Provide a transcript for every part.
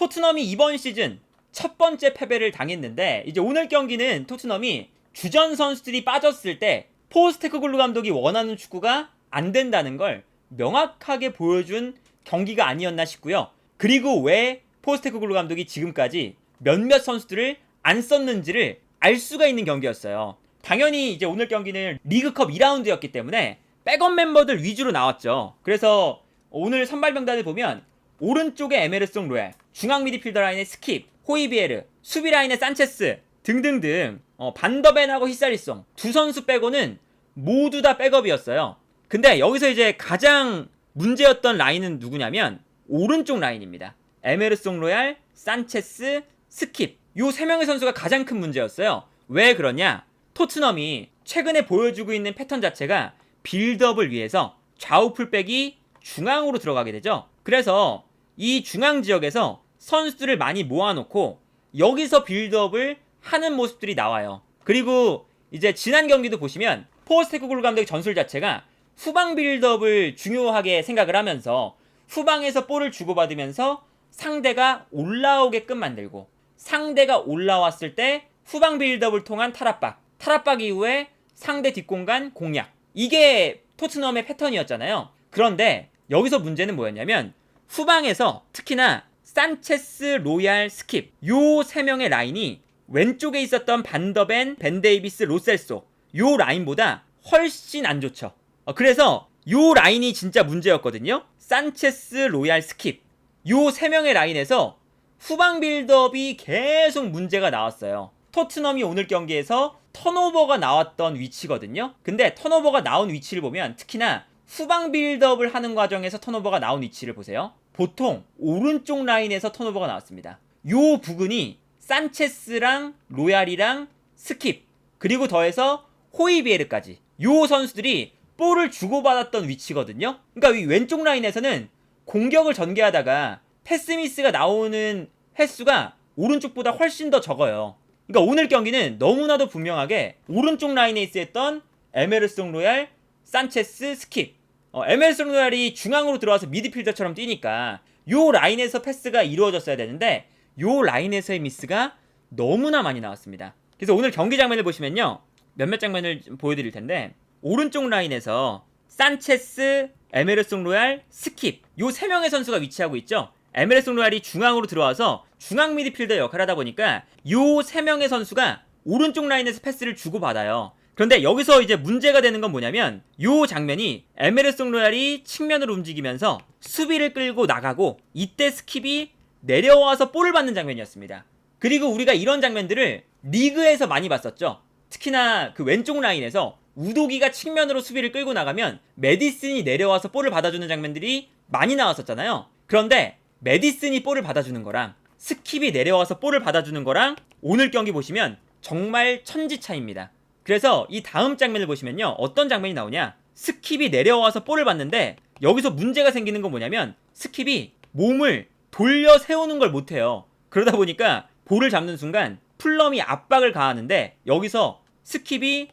토트넘이 이번 시즌 첫 번째 패배를 당했는데, 이제 오늘 경기는 토트넘이 주전 선수들이 빠졌을 때 포스테코글루 감독이 원하는 축구가 안 된다는 걸 명확하게 보여준 경기가 아니었나 싶고요. 그리고 왜 포스테코글루 감독이 지금까지 몇몇 선수들을 안 썼는지를 알 수가 있는 경기였어요. 당연히 이제 오늘 경기는 리그컵 2라운드였기 때문에 백업 멤버들 위주로 나왔죠. 그래서 오늘 선발 명단을 보면 오른쪽에 에메르송 로얄, 중앙 미드필더 라인의 스킵, 호이비에르, 수비 라인의 산체스 등등등, 반더벤하고 히살리송 두 선수 빼고는 모두 다 백업이었어요. 근데 여기서 이제 가장 문제였던 라인은 누구냐면 오른쪽 라인입니다. 에메르송 로얄, 산체스, 스킵, 요 세 명의 선수가 가장 큰 문제였어요. 왜 그러냐? 토트넘이 최근에 보여주고 있는 패턴 자체가 빌드업을 위해서 좌우 풀백이 중앙으로 들어가게 되죠. 그래서 이 중앙 지역에서 선수들을 많이 모아놓고 여기서 빌드업을 하는 모습들이 나와요. 그리고 이제 지난 경기도 보시면 포스테코글루 감독의 전술 자체가 후방 빌드업을 중요하게 생각을 하면서 후방에서 볼을 주고받으면서 상대가 올라오게끔 만들고, 상대가 올라왔을 때 후방 빌드업을 통한 탈압박 이후에 상대 뒷공간 공략, 이게 토트넘의 패턴이었잖아요. 그런데 여기서 문제는 뭐였냐면 후방에서 특히나 산체스, 로얄, 스킵 요 세 명의 라인이 왼쪽에 있었던 반더벤, 벤 데이비스, 로셀소 요 라인보다 훨씬 안 좋죠. 그래서 요 라인이 진짜 문제였거든요. 산체스, 로얄, 스킵 요 세 명의 라인에서 후방 빌드업이 계속 문제가 나왔어요. 토트넘이 오늘 경기에서 턴오버가 나왔던 위치거든요. 근데 턴오버가 나온 위치를 보면 특히나 후방 빌드업을 하는 과정에서 턴오버가 나온 위치를 보세요. 보통 오른쪽 라인에서 턴오버가 나왔습니다. 요 부근이 산체스랑 로얄이랑 스킵 그리고 더해서 호이비에르까지 요 선수들이 볼을 주고받았던 위치거든요. 그러니까 이 왼쪽 라인에서는 공격을 전개하다가 패스미스가 나오는 횟수가 오른쪽보다 훨씬 더 적어요. 그러니까 오늘 경기는 너무나도 분명하게 오른쪽 라인에 있었던 에메르송 로얄, 산체스, 스킵 에메르송 로얄이 중앙으로 들어와서 미드필더처럼 뛰니까 요 라인에서 패스가 이루어졌어야 되는데 요 라인에서의 미스가 너무나 많이 나왔습니다. 그래서 오늘 경기 장면을 보시면요, 몇몇 장면을 좀 보여드릴 텐데 오른쪽 라인에서 산체스, 에메르송 로얄, 스킵 요 세 명의 선수가 위치하고 있죠. 에메르송 로얄이 중앙으로 들어와서 중앙 미드필더 역할을 하다 보니까 요 세 명의 선수가 오른쪽 라인에서 패스를 주고받아요. 그런데 여기서 이제 문제가 되는 건 뭐냐면 요 장면이 에메르송 로얄이 측면으로 움직이면서 수비를 끌고 나가고 이때 스킵이 내려와서 볼을 받는 장면이었습니다. 그리고 우리가 이런 장면들을 리그에서 많이 봤었죠. 특히나 그 왼쪽 라인에서 우도기가 측면으로 수비를 끌고 나가면 메디슨이 내려와서 볼을 받아주는 장면들이 많이 나왔었잖아요. 그런데 메디슨이 볼을 받아주는 거랑 스킵이 내려와서 볼을 받아주는 거랑 오늘 경기 보시면 정말 천지 차이입니다. 그래서 이 다음 장면을 보시면요, 어떤 장면이 나오냐, 스킵이 내려와서 볼을 받는데 여기서 문제가 생기는 건 뭐냐면 스킵이 몸을 돌려 세우는 걸 못해요. 그러다 보니까 볼을 잡는 순간 풀럼이 압박을 가하는데 여기서 스킵이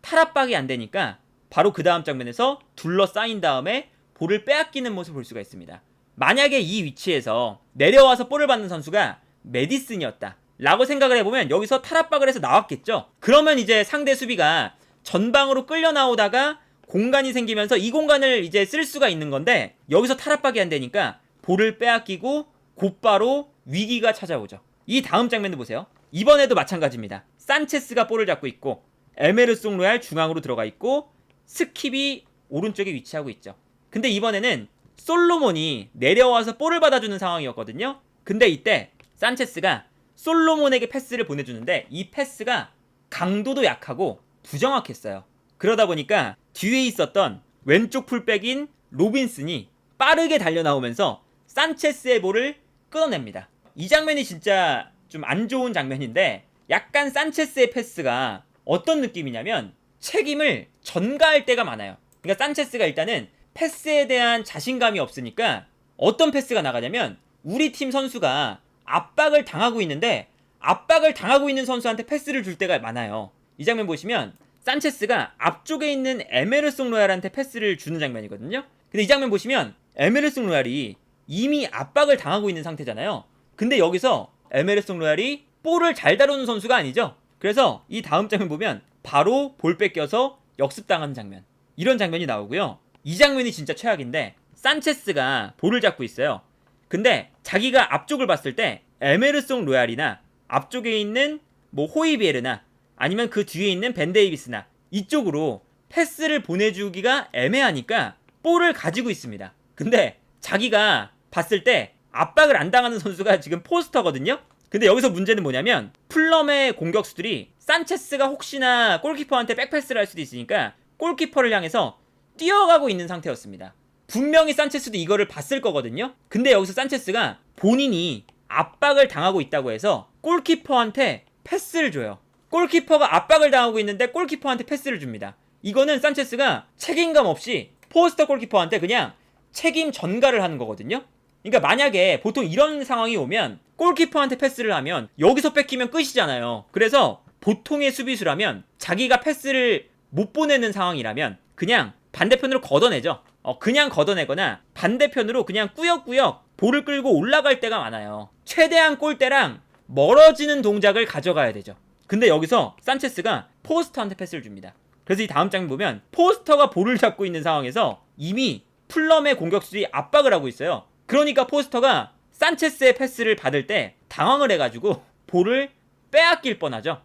탈압박이 안 되니까 바로 그 다음 장면에서 둘러싸인 다음에 볼을 빼앗기는 모습을 볼 수가 있습니다. 만약에 이 위치에서 내려와서 볼을 받는 선수가 메디슨이었다 라고 생각을 해보면 여기서 탈압박을 해서 나왔겠죠. 그러면 이제 상대 수비가 전방으로 끌려 나오다가 공간이 생기면서 이 공간을 이제 쓸 수가 있는 건데 여기서 탈압박이 안 되니까 볼을 빼앗기고 곧바로 위기가 찾아오죠. 이 다음 장면도 보세요. 이번에도 마찬가지입니다. 산체스가 볼을 잡고 있고 에메르송 로얄 중앙으로 들어가 있고 스킵이 오른쪽에 위치하고 있죠. 근데 이번에는 솔로몬이 내려와서 볼을 받아주는 상황이었거든요. 근데 이때 산체스가 솔로몬에게 패스를 보내주는데 이 패스가 강도도 약하고 부정확했어요. 그러다 보니까 뒤에 있었던 왼쪽 풀백인 로빈슨이 빠르게 달려나오면서 산체스의 볼을 끊어냅니다. 이 장면이 진짜 좀 안 좋은 장면인데 약간 산체스의 패스가 어떤 느낌이냐면 책임을 전가할 때가 많아요. 그러니까 산체스가 일단은 패스에 대한 자신감이 없으니까 어떤 패스가 나가냐면 우리 팀 선수가 압박을 당하고 있는데 압박을 당하고 있는 선수한테 패스를 줄 때가 많아요. 이 장면 보시면 산체스가 앞쪽에 있는 에메르송 로얄한테 패스를 주는 장면이거든요. 근데 이 장면 보시면 에메르송 로얄이 이미 압박을 당하고 있는 상태잖아요. 근데 여기서 에메르송 로얄이 볼을 잘 다루는 선수가 아니죠. 그래서 이 다음 장면 보면 바로 볼 뺏겨서 역습당하는 장면, 이런 장면이 나오고요. 이 장면이 진짜 최악인데, 산체스가 볼을 잡고 있어요. 근데 자기가 앞쪽을 봤을 때 에메르송 로얄이나 앞쪽에 있는 뭐 호이비에르나 아니면 그 뒤에 있는 벤 데이비스나 이쪽으로 패스를 보내주기가 애매하니까 볼을 가지고 있습니다. 근데 자기가 봤을 때 압박을 안 당하는 선수가 지금 포스터거든요. 근데 여기서 문제는 뭐냐면, 풀럼의 공격수들이 산체스가 혹시나 골키퍼한테 백패스를 할 수도 있으니까 골키퍼를 향해서 뛰어가고 있는 상태였습니다. 분명히 산체스도 이거를 봤을 거거든요. 근데 여기서 산체스가 본인이 압박을 당하고 있다고 해서 골키퍼한테 패스를 줘요. 골키퍼가 압박을 당하고 있는데 골키퍼한테 패스를 줍니다. 이거는 산체스가 책임감 없이 포스터 골키퍼한테 그냥 책임 전가를 하는 거거든요. 그러니까 만약에 보통 이런 상황이 오면 골키퍼한테 패스를 하면 여기서 뺏기면 끝이잖아요. 그래서 보통의 수비수라면 자기가 패스를 못 보내는 상황이라면 그냥 반대편으로 걷어내죠. 그냥 걷어내거나 반대편으로 그냥 꾸역꾸역 볼을 끌고 올라갈 때가 많아요. 최대한 골대랑 멀어지는 동작을 가져가야 되죠. 근데 여기서 산체스가 포스터한테 패스를 줍니다. 그래서 이 다음 장면 보면 포스터가 볼을 잡고 있는 상황에서 이미 풀럼의 공격수들이 압박을 하고 있어요. 그러니까 포스터가 산체스의 패스를 받을 때 당황을 해가지고 볼을 빼앗길 뻔하죠.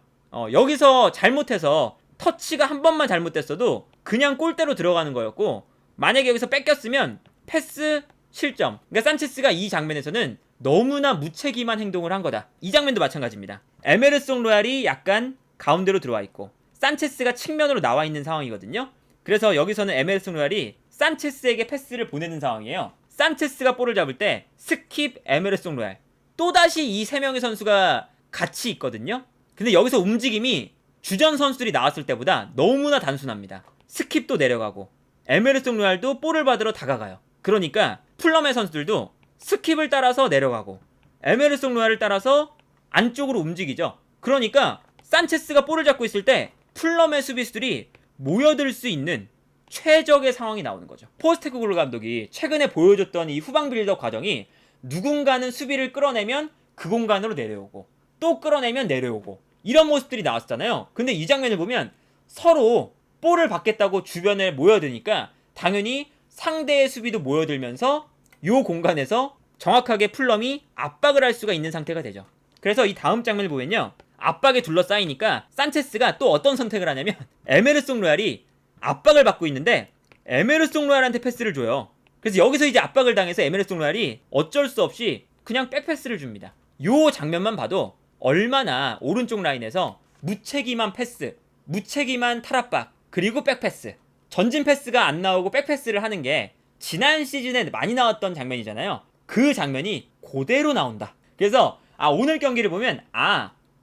여기서 잘못해서 터치가 한 번만 잘못됐어도 그냥 골대로 들어가는 거였고, 만약에 여기서 뺏겼으면 패스 실점. 그러니까 산체스가 이 장면에서는 너무나 무책임한 행동을 한 거다. 이 장면도 마찬가지입니다. 에메르송 로얄이 약간 가운데로 들어와 있고 산체스가 측면으로 나와 있는 상황이거든요. 그래서 여기서는 에메르송 로얄이 산체스에게 패스를 보내는 상황이에요. 산체스가 볼을 잡을 때 스킵 에메르송 로얄, 또다시 이 세 명의 선수가 같이 있거든요. 근데 여기서 움직임이 주전 선수들이 나왔을 때보다 너무나 단순합니다. 스킵도 내려가고 에메르송 로얄도 볼을 받으러 다가가요. 그러니까 풀럼의 선수들도 스킵을 따라서 내려가고 에메르송 로얄을 따라서 안쪽으로 움직이죠. 그러니까 산체스가 볼을 잡고 있을 때 풀럼의 수비수들이 모여들 수 있는 최적의 상황이 나오는 거죠. 포스테코글루 감독이 최근에 보여줬던 이 후방 빌드업 과정이, 누군가는 수비를 끌어내면 그 공간으로 내려오고 또 끌어내면 내려오고 이런 모습들이 나왔잖아요. 근데 이 장면을 보면 서로 볼을 받겠다고 주변에 모여드니까 당연히 상대의 수비도 모여들면서 이 공간에서 정확하게 풀럼이 압박을 할 수가 있는 상태가 되죠. 그래서 이 다음 장면을 보면요, 압박에 둘러싸이니까 산체스가 또 어떤 선택을 하냐면 에메르송 로얄이 압박을 받고 있는데 에메르송 로얄한테 패스를 줘요. 그래서 여기서 이제 압박을 당해서 에메르송 로얄이 어쩔 수 없이 그냥 백패스를 줍니다. 요 장면만 봐도 얼마나 오른쪽 라인에서 무책임한 패스, 무책임한 탈압박, 그리고 백패스, 전진 패스가 안 나오고 백패스를 하는 게 지난 시즌에 많이 나왔던 장면이잖아요. 그 장면이 그대로 나온다. 그래서 오늘 경기를 보면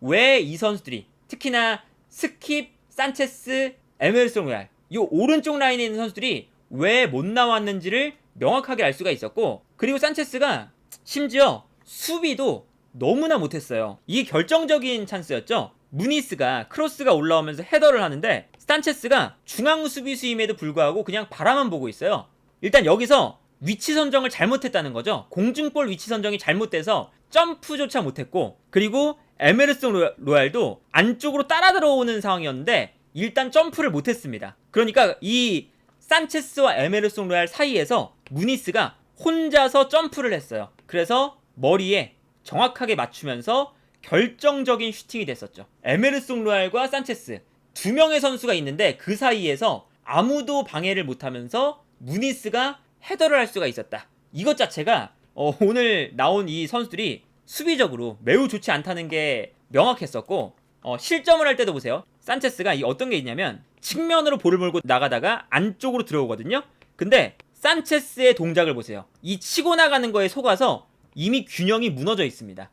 왜 이 선수들이, 특히나 스킵, 산체스, 에메르송 로얄, 이 오른쪽 라인에 있는 선수들이 왜 못 나왔는지를 명확하게 알 수가 있었고, 그리고 산체스가 심지어 수비도 너무나 못했어요. 이게 결정적인 찬스였죠. 무니스가 크로스가 올라오면서 헤더를 하는데 산체스가 중앙 수비수임에도 불구하고 그냥 바라만 보고 있어요. 일단 여기서 위치 선정을 잘못했다는 거죠. 공중볼 위치 선정이 잘못돼서 점프조차 못했고, 그리고 에메르송 로얄도 안쪽으로 따라 들어오는 상황이었는데 일단 점프를 못했습니다. 그러니까 이 산체스와 에메르송 로얄 사이에서 무니스가 혼자서 점프를 했어요. 그래서 머리에 정확하게 맞추면서 결정적인 슈팅이 됐었죠. 에메르송 로얄과 산체스 두 명의 선수가 있는데 그 사이에서 아무도 방해를 못하면서 무니스가 헤더를 할 수가 있었다. 이것 자체가 오늘 나온 이 선수들이 수비적으로 매우 좋지 않다는 게 명확했었고, 실점을 할 때도 보세요. 산체스가 어떤 게 있냐면 측면으로 볼을 몰고 나가다가 안쪽으로 들어오거든요. 근데 산체스의 동작을 보세요. 이 치고 나가는 거에 속아서 이미 균형이 무너져 있습니다.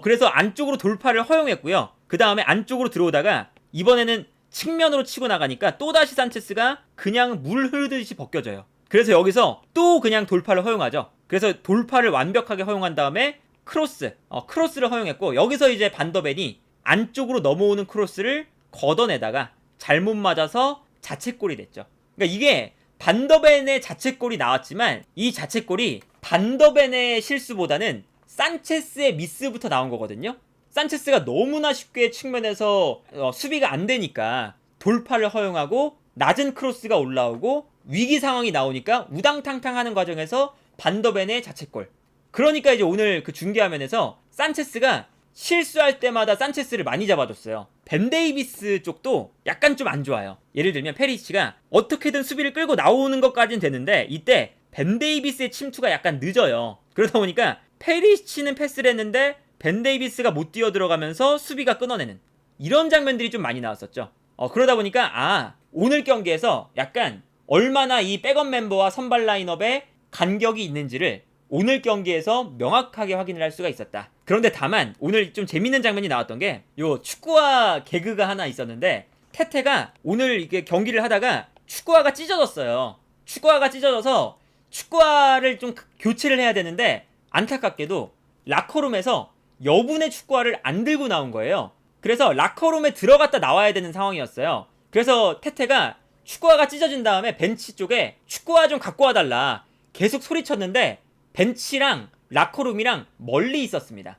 그래서 안쪽으로 돌파를 허용했고요. 그 다음에 안쪽으로 들어오다가 이번에는 측면으로 치고 나가니까 또다시 산체스가 그냥 물 흐르듯이 벗겨져요. 그래서 여기서 또 그냥 돌파를 허용하죠. 그래서 돌파를 완벽하게 허용한 다음에 크로스를 허용했고, 여기서 이제 반더벤이 안쪽으로 넘어오는 크로스를 걷어내다가 잘못 맞아서 자책골이 됐죠. 그러니까 이게 반더벤의 자책골이 나왔지만 이 자책골이 반더벤의 실수보다는 산체스의 미스부터 나온 거거든요. 산체스가 너무나 쉽게 측면에서 수비가 안 되니까 돌파를 허용하고 낮은 크로스가 올라오고 위기 상황이 나오니까 우당탕탕 하는 과정에서 반더벤의 자책골. 그러니까 이제 오늘 그 중계화면에서 산체스가 실수할 때마다 산체스를 많이 잡아줬어요. 벤 데이비스 쪽도 약간 좀 안 좋아요. 예를 들면 페리시치가 어떻게든 수비를 끌고 나오는 것까지는 되는데 이때 벤 데이비스의 침투가 약간 늦어요. 그러다 보니까 페리시치는 패스를 했는데 벤 데이비스가 못 뛰어 들어가면서 수비가 끊어내는 이런 장면들이 좀 많이 나왔었죠. 그러다 보니까 오늘 경기에서 약간 얼마나 이 백업 멤버와 선발 라인업에 간격이 있는지를 오늘 경기에서 명확하게 확인을 할 수가 있었다. 그런데 다만 오늘 좀 재밌는 장면이 나왔던 게 요 축구화 개그가 하나 있었는데 테테가 오늘 이게 경기를 하다가 축구화가 찢어졌어요. 축구화가 찢어져서 축구화를 좀 교체를 해야 되는데 안타깝게도 라커룸에서 여분의 축구화를 안 들고 나온 거예요. 그래서 라커룸에 들어갔다 나와야 되는 상황이었어요. 그래서 테테가 축구화가 찢어진 다음에 벤치 쪽에 축구화 좀 갖고 와달라 계속 소리쳤는데 벤치랑 라커룸이랑 멀리 있었습니다.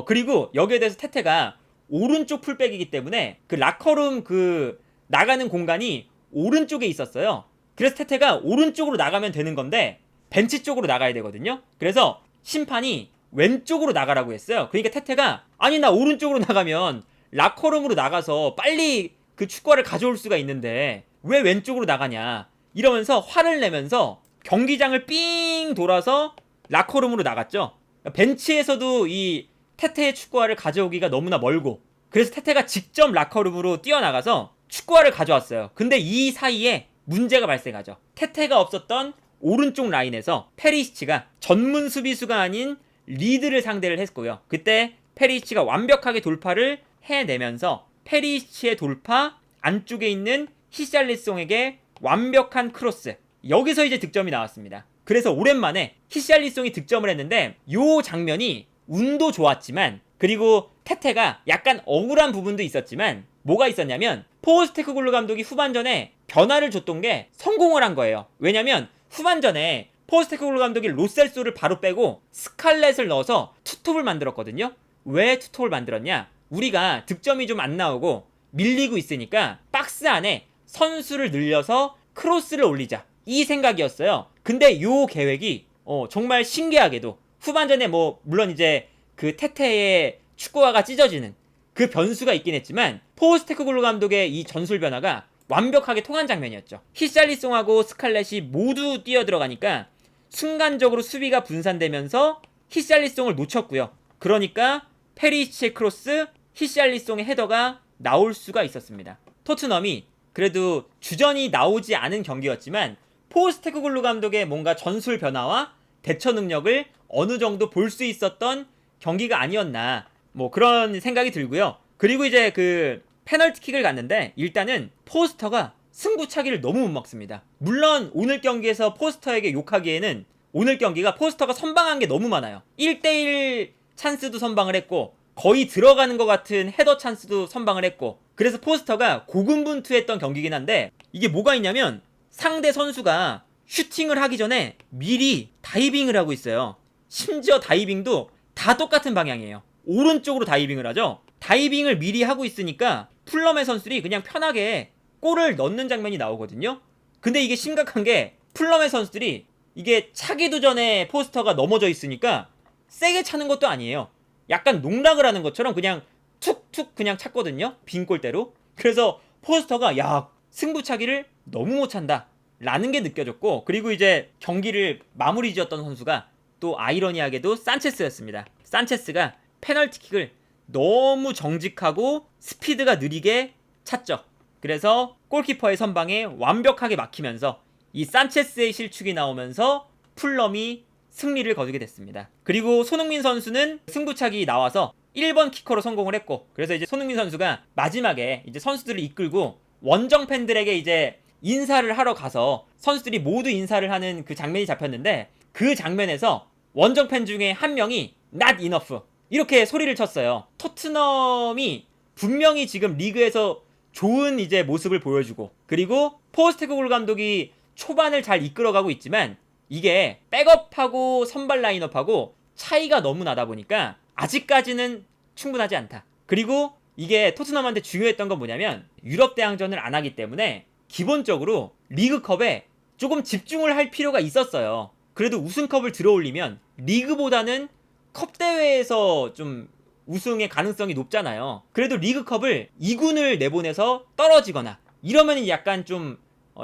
그리고 여기에 대해서 테테가 오른쪽 풀백이기 때문에 그 라커룸 그 나가는 공간이 오른쪽에 있었어요. 그래서 테테가 오른쪽으로 나가면 되는 건데 벤치 쪽으로 나가야 되거든요. 그래서 심판이 왼쪽으로 나가라고 했어요. 그러니까 테테가 아니 나 오른쪽으로 나가면 라커룸으로 나가서 빨리 그 축구화를 가져올 수가 있는데 왜 왼쪽으로 나가냐 이러면서 화를 내면서 경기장을 삥 돌아서 라커룸으로 나갔죠. 벤치에서도 이 테테의 축구화를 가져오기가 너무나 멀고 그래서 테테가 직접 라커룸으로 뛰어나가서 축구화를 가져왔어요. 근데 이 사이에 문제가 발생하죠. 테테가 없었던 오른쪽 라인에서 페리시치가 전문 수비수가 아닌 리드를 상대를 했고요. 그때 페리시치가 완벽하게 돌파를 해내면서 페리시치의 돌파 안쪽에 있는 히샬리송에게 완벽한 크로스 여기서 이제 득점이 나왔습니다. 그래서 오랜만에 히샬리송이 득점을 했는데 요 장면이 운도 좋았지만 그리고 테테가 약간 억울한 부분도 있었지만 뭐가 있었냐면 포스테코글루 감독이 후반전에 변화를 줬던 게 성공을 한 거예요. 왜냐면 후반전에 포스테코글루 감독이 로셀소를 바로 빼고 스칼렛을 넣어서 투톱을 만들었거든요. 왜 투톱을 만들었냐? 우리가 득점이 좀 안 나오고 밀리고 있으니까 박스 안에 선수를 늘려서 크로스를 올리자 이 생각이었어요. 근데 요 계획이 정말 신기하게도 후반전에 물론 이제 그 테테의 축구화가 찢어지는 그 변수가 있긴 했지만 포스테코글루 감독의 이 전술 변화가 완벽하게 통한 장면이었죠. 히샬리송하고 스칼렛이 모두 뛰어 들어가니까 순간적으로 수비가 분산되면서 히샬리송을 놓쳤고요. 그러니까 페리시치의 크로스, 히샬리송의 헤더가 나올 수가 있었습니다. 토트넘이 그래도 주전이 나오지 않은 경기였지만 포스테코글루 감독의 뭔가 전술 변화와 대처 능력을 어느 정도 볼 수 있었던 경기가 아니었나 그런 생각이 들고요. 그리고 이제 그 페널티킥을 갔는데 일단은 포스터가 승부차기를 너무 못 막습니다. 물론 오늘 경기에서 포스터에게 욕하기에는 오늘 경기가 포스터가 선방한 게 너무 많아요. 1대1 찬스도 선방을 했고 거의 들어가는 것 같은 헤더 찬스도 선방을 했고 그래서 포스터가 고군분투했던 경기긴 한데 이게 뭐가 있냐면 상대 선수가 슈팅을 하기 전에 미리 다이빙을 하고 있어요. 심지어 다이빙도 다 똑같은 방향이에요. 오른쪽으로 다이빙을 하죠. 다이빙을 미리 하고 있으니까 풀럼의 선수들이 그냥 편하게 골을 넣는 장면이 나오거든요. 근데 이게 심각한 게 풀럼의 선수들이 이게 차기도 전에 포스터가 넘어져 있으니까 세게 차는 것도 아니에요. 약간 농락을 하는 것처럼 그냥 툭툭 그냥 찼거든요. 빈 골대로. 그래서 포스터가 야 승부차기를 너무 못 찬다 라는 게 느껴졌고 그리고 이제 경기를 마무리 지었던 선수가 또 아이러니하게도 산체스였습니다. 산체스가 페널티킥을 너무 정직하고 스피드가 느리게 찼죠. 그래서 골키퍼의 선방에 완벽하게 막히면서 이 산체스의 실축이 나오면서 풀럼이 승리를 거두게 됐습니다. 그리고 손흥민 선수는 승부차기 나와서 1번 키커로 성공을 했고 그래서 이제 손흥민 선수가 마지막에 이제 선수들을 이끌고 원정 팬들에게 이제 인사를 하러 가서 선수들이 모두 인사를 하는 그 장면이 잡혔는데 그 장면에서 원정 팬 중에 한 명이 not enough 이렇게 소리를 쳤어요. 토트넘이 분명히 지금 리그에서 좋은 이제 모습을 보여주고 그리고 포스테코글루 감독이 초반을 잘 이끌어가고 있지만 이게 백업하고 선발 라인업하고 차이가 너무 나다 보니까 아직까지는 충분하지 않다. 그리고 이게 토트넘한테 중요했던 건 뭐냐면 유럽 대항전을 안 하기 때문에 기본적으로 리그컵에 조금 집중을 할 필요가 있었어요. 그래도 우승컵을 들어올리면 리그보다는 컵 대회에서 좀 우승의 가능성이 높잖아요. 그래도 리그컵을 2군을 내보내서 떨어지거나 이러면 약간 좀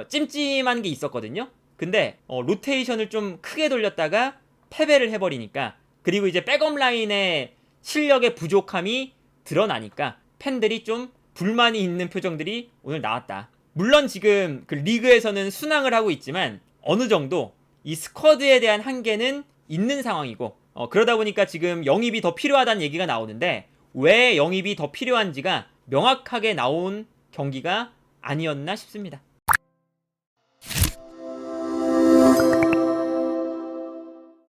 찜찜한 게 있었거든요. 근데 로테이션을 좀 크게 돌렸다가 패배를 해버리니까, 그리고 이제 백업 라인의 실력의 부족함이 드러나니까 팬들이 좀 불만이 있는 표정들이 오늘 나왔다. 물론 지금 그 리그에서는 순항을 하고 있지만 어느 정도 이 스쿼드에 대한 한계는 있는 상황이고, 그러다 보니까 지금 영입이 더 필요하다는 얘기가 나오는데 왜 영입이 더 필요한지가 명확하게 나온 경기가 아니었나 싶습니다.